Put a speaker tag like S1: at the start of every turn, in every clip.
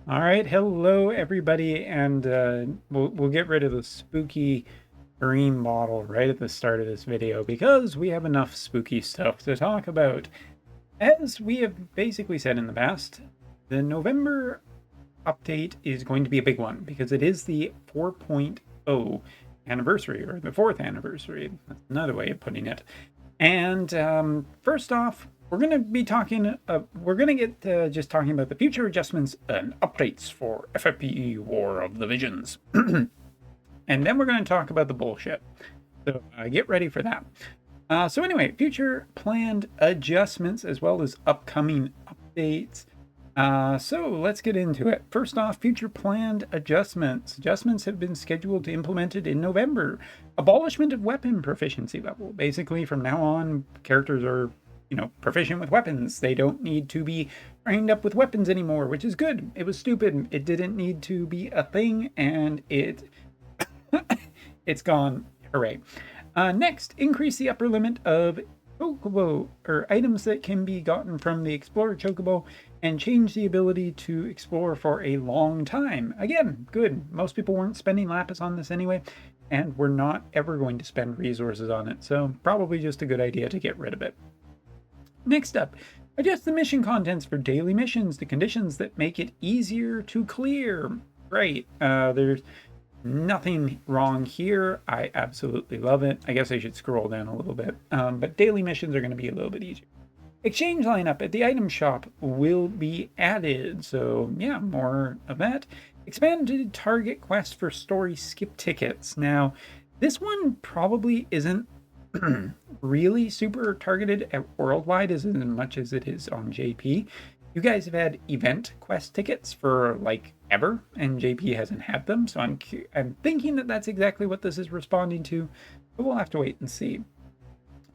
S1: All right, hello everybody, and we'll get rid of the spooky green bottle right at the start of this video because we have enough spooky stuff to talk about. As we have basically said in the past, the November update is going to be a big one because it is the 4.0 anniversary, or the fourth anniversary. That's another way of putting it. And first off, we're going to be talking, we're going to get just talking about the future adjustments and updates for FFPE War of the Visions. And then we're going to talk about the bullshit. So get ready for that. So anyway, future planned adjustments as well as upcoming updates. So let's get into it. First off, future planned adjustments. Adjustments have been scheduled to implemented in November. Abolishment of weapon proficiency level. Basically, from now on, characters are, proficient with weapons. They don't need to be trained up with weapons anymore, which is good. It was stupid. It didn't need to be a thing, and it's gone. Hooray. Next, increase the upper limit of chocobo, or items that can be gotten from the Explorer Chocobo, and change the ability to explore for a long time. Again, good. Most people weren't spending lapis on this anyway, and we're not ever going to spend resources on it, so probably just a good idea to get rid of it. Next up, adjust the mission contents for daily missions to conditions that make it easier to clear. Great. There's nothing wrong here. I absolutely love it. I guess I should scroll down a little bit, but daily missions are going to be a little bit easier. Exchange lineup at the item shop will be added, so yeah, more of that. Expanded target quest for story skip tickets. Now, this one probably isn't really super targeted at worldwide as much as it is on JP. You guys have had event quest tickets for like ever, and JP hasn't had them, so I'm thinking that that's exactly what this is responding to, but we'll have to wait and see.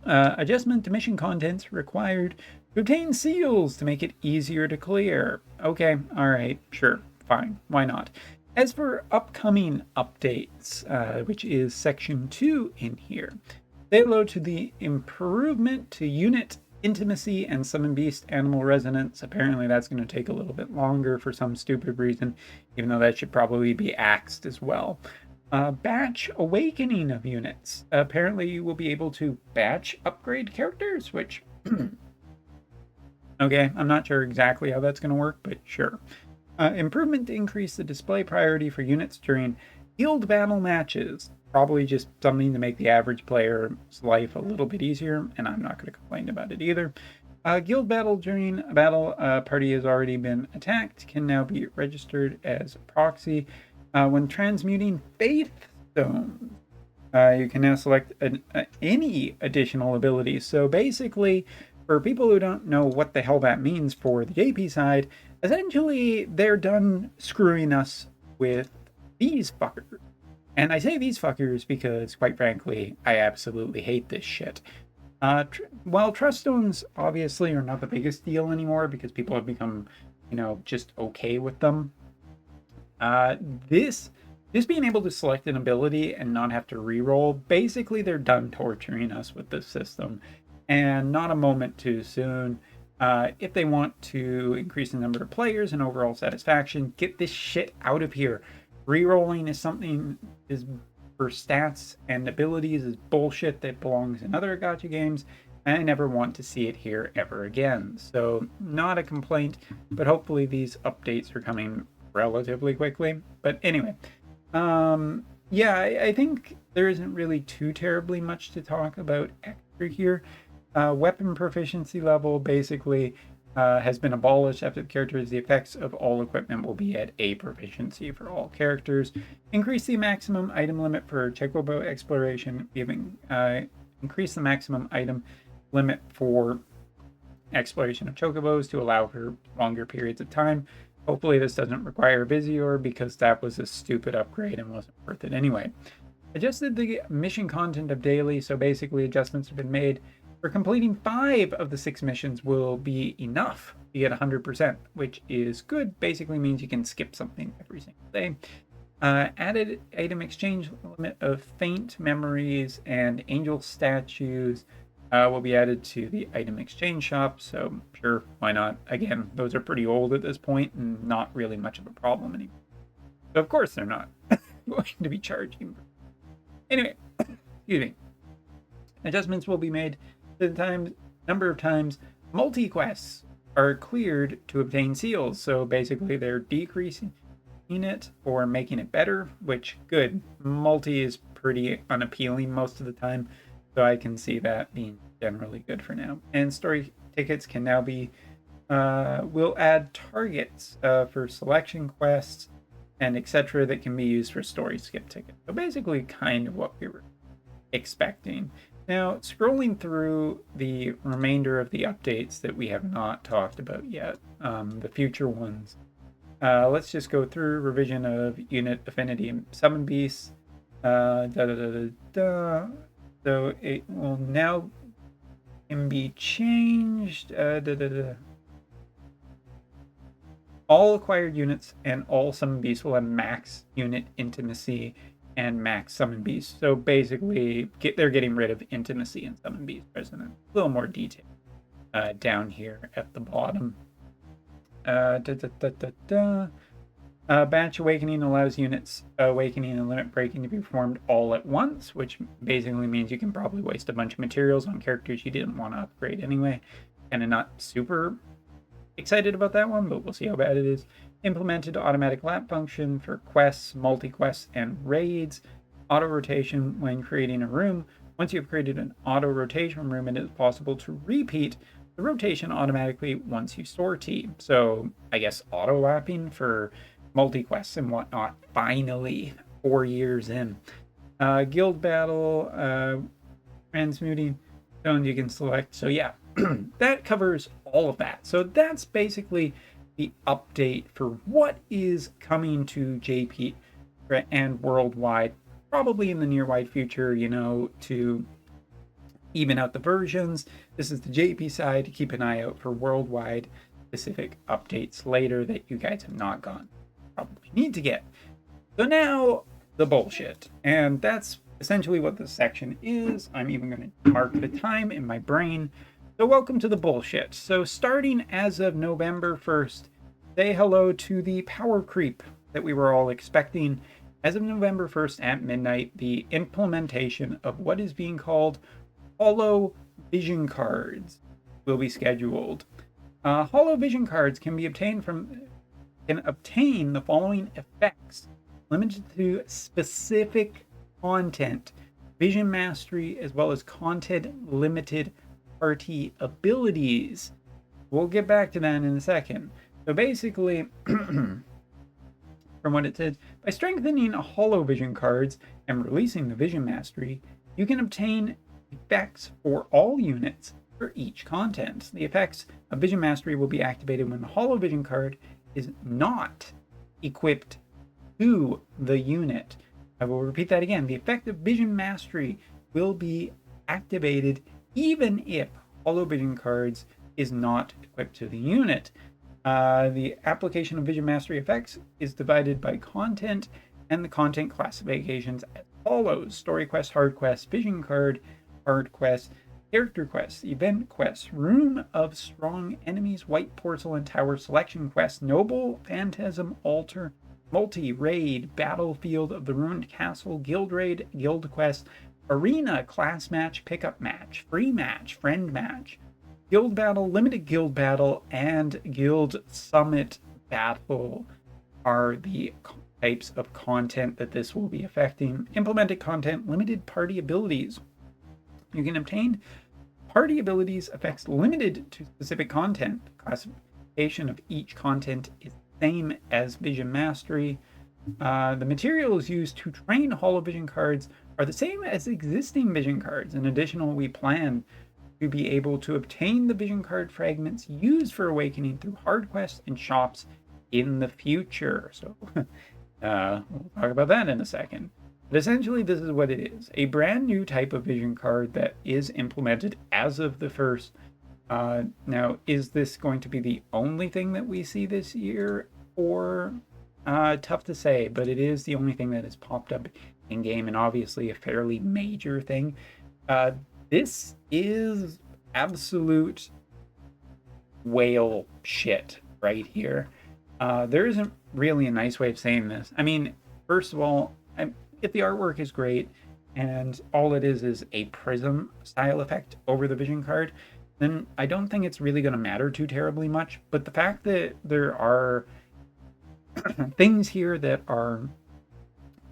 S1: Adjustment to mission contents required to obtain seals to make it easier to clear. Okay, all right, sure, fine, why not? As for upcoming updates, which is section 2 in here, say hello to the improvement to unit intimacy and summon beast animal resonance. Apparently that's going to take a little bit longer for some stupid reason, even though that should probably be axed as well. Batch awakening of units. Apparently you will be able to batch upgrade characters, which okay, I'm not sure exactly how that's going to work, but sure. Improvement to increase the display priority for units during guild battle matches. Probably just something to make the average player's life a little bit easier, and I'm not going to complain about it either. Guild battle during a battle party has already been attacked, can now be registered as a proxy. When transmuting faith stones, you can now select any additional abilities. So basically, for people who don't know what the hell that means for the JP side, essentially they're done screwing us with these fuckers. And I say these fuckers because, quite frankly, I absolutely hate this shit. While trust stones obviously are not the biggest deal anymore because people have become, just okay with them, this being able to select an ability and not have to re-roll, basically they're done torturing us with this system, and not a moment too soon. If they want to increase the number of players and overall satisfaction, get this shit out of here. Rerolling is something is for stats and abilities is bullshit that belongs in other gacha games, and I never want to see it here ever again. So not a complaint, but hopefully these updates are coming relatively quickly. But anyway, yeah, I think there isn't really too terribly much to talk about extra here. Weapon proficiency level basically has been abolished after the characters. The effects of all equipment will be at A proficiency for all characters. Increase the maximum item limit for Chocobo exploration, increase the maximum item limit for exploration of Chocobos to allow for longer periods of time. Hopefully this doesn't require Vizier because that was a stupid upgrade and wasn't worth it anyway. Adjusted the mission content of daily, so basically adjustments have been made. For completing 5 of the 6 missions will be enough to get 100%, which is good. Basically means you can skip something every single day. Added item exchange limit of faint memories and angel statues will be added to the item exchange shop. So sure, why not? Again, those are pretty old at this point and not really much of a problem anymore. So of course they're not going to be charging. Anyway, excuse me. Adjustments will be made to the number of times multi-quests are cleared to obtain seals. So basically they're decreasing it or making it better, which good. Multi is pretty unappealing most of the time, so I can see that being generally good for now. And story tickets can now be will add targets for selection quests and etc. that can be used for story skip tickets. So basically kind of what we were expecting. Now, scrolling through the remainder of the updates that we have not talked about yet, the future ones, let's just go through revision of unit affinity and summon beasts. So it will now can be changed. All acquired units and all summon beasts will have max unit intimacy and max summon beasts. So basically, they're getting rid of intimacy and summon beasts. There's a little more detail down here at the bottom. Batch awakening allows units awakening and limit breaking to be performed all at once, which basically means you can probably waste a bunch of materials on characters you didn't want to upgrade anyway. And I'm not super excited about that one, but we'll see how bad it is. Implemented automatic lap function for quests, multi-quests, and raids. Auto rotation when creating a room. Once you've created an auto rotation room, it is possible to repeat the rotation automatically once you sortie. So I guess auto lapping for multi-quests and whatnot. Finally, 4 years in. Guild battle, transmuting stones you can select. So yeah, that covers all of that. So that's basically the update for what is coming to JP and worldwide, probably in the near wide future, you know, to even out the versions. This is the JP side. Keep an eye out for worldwide specific updates later that you guys have not gone. Probably need to get. So now the bullshit. And that's essentially what this section is. I'm even going to mark the time in my brain. So welcome to the bullshit. So starting as of November 1st, say hello to the power creep that we were all expecting. As of November 1st at midnight, the implementation of what is being called Holo Vision Cards will be scheduled. Holo Vision Cards can obtain the following effects, limited to specific content, vision mastery, as well as content limited party abilities. We'll get back to that in a second. So basically, from what it said, by strengthening Holo Vision cards and releasing the vision mastery, you can obtain effects for all units for each content. The effects of vision mastery will be activated when the Holo Vision card is not equipped to the unit. I will repeat that again. The effect of vision mastery will be activated even if Holo Vision cards is not equipped to the unit. The application of vision mastery effects is divided by content, and the content classifications as follows: story quest, hard quest, vision card, hard quest, character quest, event quest, room of strong enemies, white porcelain tower selection quest, noble phantasm altar, multi-raid, battlefield of the ruined castle, guild raid, guild quest, arena, class match, pickup match, free match, friend match, guild battle, limited guild battle, and guild summit battle are the types of content that this will be affecting. Implemented content, limited party abilities. You can obtain party abilities effects limited to specific content. The classification of each content is the same as vision mastery. The materials used to train Holo Vision cards are the same as existing vision cards. In addition, we plan to be able to obtain the vision card fragments used for awakening through hard quests and shops in the future. So we'll talk about that in a second. But essentially, this is what it is. A brand new type of vision card that is implemented as of the first. Now, is this going to be the only thing that we see this year? Or tough to say, but it is the only thing that has popped up in game, and obviously a fairly major thing. This is absolute whale shit right here. There isn't really a nice way of saying this. I mean, first of all, if the artwork is great and all it is a prism style effect over the vision card, then I don't think it's really going to matter too terribly much. But the fact that there are things here that are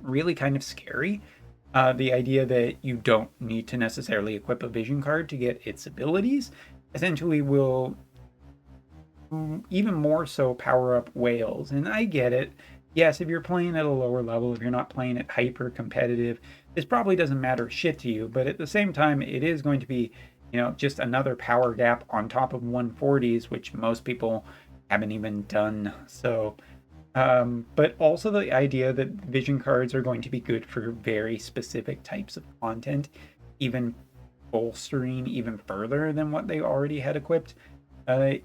S1: really kind of scary, the idea that you don't need to necessarily equip a vision card to get its abilities, essentially will even more so power up whales. And I get it. Yes, if you're playing at a lower level, if you're not playing at hyper competitive, this probably doesn't matter shit to you. But at the same time, it is going to be, just another power gap on top of 140s, which most people haven't even done. So, but also the idea that vision cards are going to be good for very specific types of content, even bolstering even further than what they already had equipped,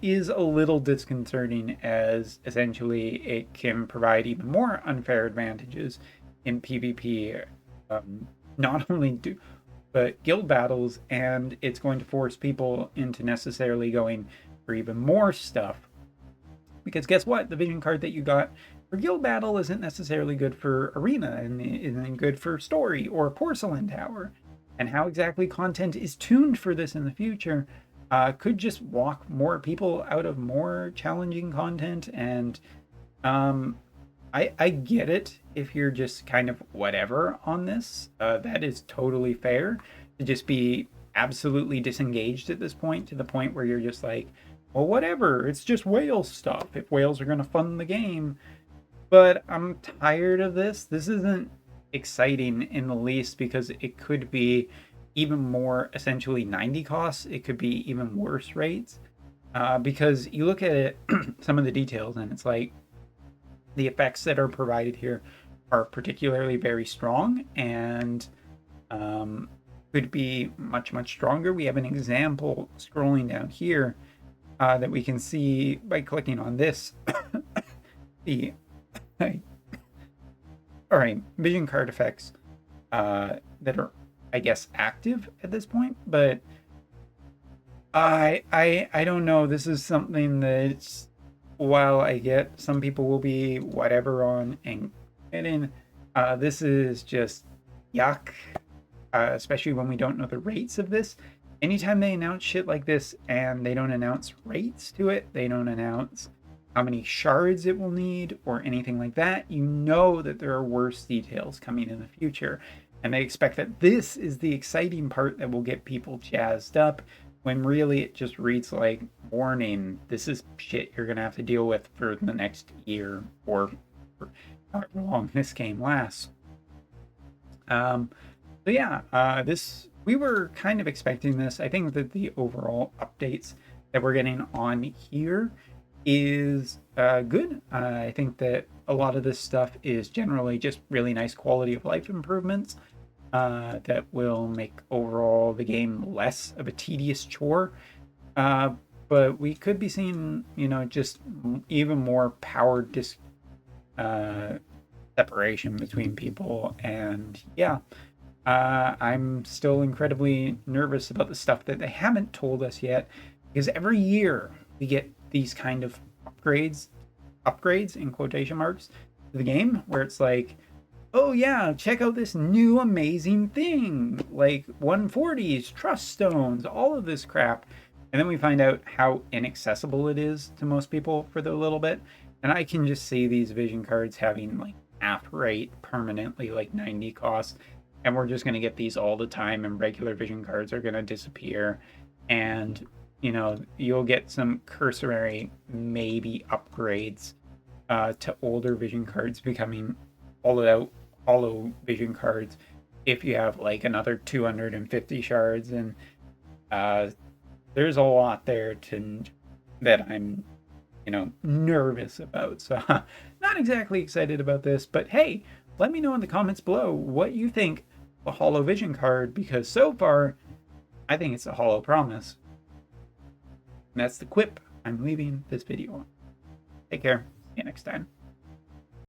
S1: is a little disconcerting, as essentially it can provide even more unfair advantages in PvP. Not only but guild battles, and it's going to force people into necessarily going for even more stuff. Because guess what? The vision card that you got for guild battle isn't necessarily good for arena, and isn't good for story or porcelain tower. And how exactly content is tuned for this in the future could just walk more people out of more challenging content. And I get it if you're just kind of whatever on this. That is totally fair to just be absolutely disengaged at this point, to the point where you're just like, well, whatever, it's just whale stuff if whales are going to fund the game. But I'm tired of this. This isn't exciting in the least, because it could be even more essentially 90 costs. It could be even worse rates, because you look at it, some of the details, and it's like the effects that are provided here are particularly very strong, and could be much stronger. We have an example scrolling down here that we can see by clicking on this. the all right, vision card effects that are, I guess, active at this point, but I don't know. This is something that's, while I get some people will be whatever on and getting, this is just yuck. Especially when we don't know the rates of this. Anytime they announce shit like this and they don't announce rates to it, they don't announce how many shards it will need or anything like that, you know that there are worse details coming in the future. And they expect that this is the exciting part that will get people jazzed up, when really it just reads like, warning, this is shit you're going to have to deal with for the next year, or for however long this game lasts. So yeah, we were kind of expecting this. I think that the overall updates that we're getting on here is good. I think that a lot of this stuff is generally just really nice quality of life improvements that will make overall the game less of a tedious chore. But we could be seeing, just even more power separation between people. And yeah, I'm still incredibly nervous about the stuff that they haven't told us yet, because every year we get these kind of upgrades in quotation marks to the game, where it's like, oh yeah, check out this new amazing thing, like 140s, trust stones, all of this crap. And then we find out how inaccessible it is to most people for the little bit. And I can just see these vision cards having like half rate permanently, like 90 costs. And we're just going to get these all the time, and regular vision cards are going to disappear. And, you'll get some cursory maybe upgrades to older vision cards becoming hollow vision cards if you have like another 250 shards. And there's a lot there that I'm, nervous about. So not exactly excited about this, but hey, let me know in the comments below what you think of a hollow vision card, because so far I think it's a hollow promise. And that's the quip I'm leaving this video on. Take care. See you next time.